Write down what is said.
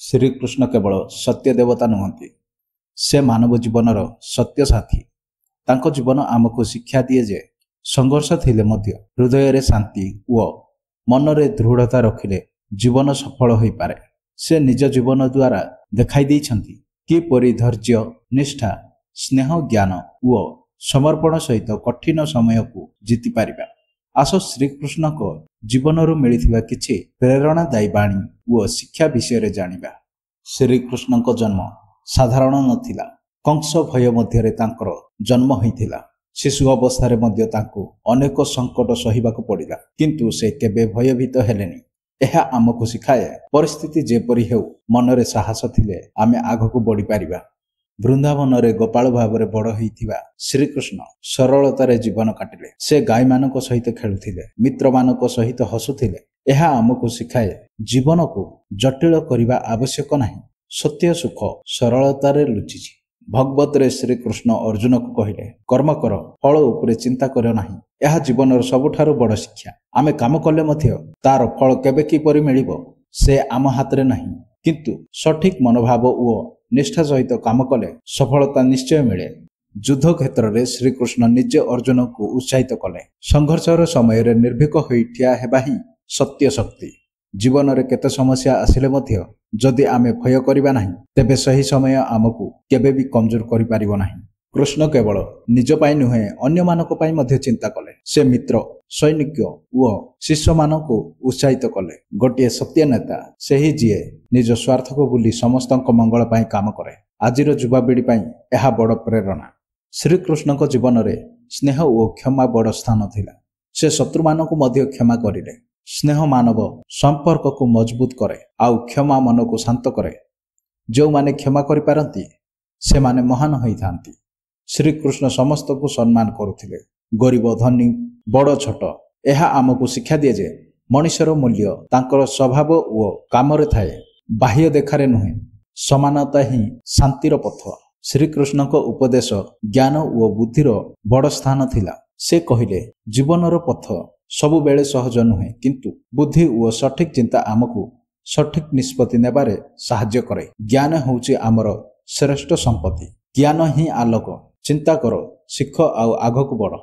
श्रीकृष्ण केवल सत्य देवता नुहंती, से मानव जीवनर सत्य साथी। तांको जीवन आमको शिक्षा दिए जे संघर्ष थिले मध्य हृदय रे शांति व मनरे दृढ़ता रखिले जीवन सफल होई पारे। से निज जीवन द्वारा देखाई दैछंती कि परि धैर्य, निष्ठा, स्नेह, ज्ञान व समर्पण सहित कठिन समय को जीति पारिबा। आस श्रीकृष्ण को जीवन मिलिथिबा किछि प्रेरणादायी बाणी व शिक्षा विषय रे जानिबा। श्रीकृष्ण को जन्म साधारण नथिला। कंस भय मध्यरे तांकर जन्म होइथिला। शिशु अवस्थारे मध्य तांको अनेक संकट सहिबाको पड़िला, किंतु से केबे भयभीत हेलेनी। एहा आमको शिखाए परिस्थिति जेपरि हेउ मनरे साहस थिले आमे आगको बढ़ी पारिबा। वृंदावन रे गोपाल भावरे बड़ होइथिबा श्रीकृष्ण सरलतारे जीवन काटिले। से गाय मानक सहित खेलुथिले, मित्र मानक सहित हसुथिले। एहा आमको शिखाए जीवन को जटिल करिबा आवश्यक नाही। सत्य सुख सरलतारे लुचिछि। भगवत रे श्रीकृष्ण अर्जुन को कहिले, कर्म कर, फल उपरे चिंता कर नाही। एहा जीवनर सबुठारु बड़ शिक्षा। आमे काम कले मध्य तार फल केबे किपरि मिलिबो से आम हातरे नाही, किंतु सठिक मनोभाव व निष्ठा सहित काम कले सफलता निश्चय मिले। युद्ध क्षेत्र में श्रीकृष्ण निजे अर्जुन को उत्साहित कले। संघर्षर समय रे निर्भीक होई ठिया हेबा ही सत्य शक्ति। जीवन रे केते समस्या आसिले मध्य जदि आमे भय करिबा नाही, तेबे सही समय आमको केबे भी कमजोर करि पारिबो नाही। कृष्ण केवल निज पाई नुहे अन्य मानक पाई मध्य चिंता कले। से मित्र, सैनिक व शिष्य मानक उत्साहित कले। गोटे सत्य नेता सेही जिए निज स्वार्थ को भूली समस्तक मंगल पाई काम करे। आजिर युवापीढ़ी पाई एहा बड़ प्रेरणा। श्रीकृष्ण को जीवन रे स्नेह और क्षमा बड़ स्थान थिला। से शत्रु मानक मध्य क्षमा करिले। स्नेह मानव संपर्क को मजबूत करे आउ क्षमा मन को शांत करे। जो माने क्षमा करि पारंती से माने महान होइथांती। श्रीकृष्ण समस्त को सम्मान करुथिले, गरीब धनी बड़ छोट। एहा आमको शिक्षा दिए जे मनुष्यर मूल्य तांकर स्वभाव व कामरे थाए, बाह्य देखारे नुहे। समानता ही शांतिर पथ। श्रीकृष्ण को उपदेश ज्ञान व बुद्धिर बड़ स्थान थिला। से कहिले, जीवनर पथ सबु बेले सहज नुहे, किंतु बुद्धि व सठिक चिंता आमको सठिक निष्पत्ति नेबारे साहाय्य करे। ज्ञान होउची आमर श्रेष्ठ संपत्ति। ज्ञान ही आलोक। चिंता करो, शिख आउ आगको बढ़।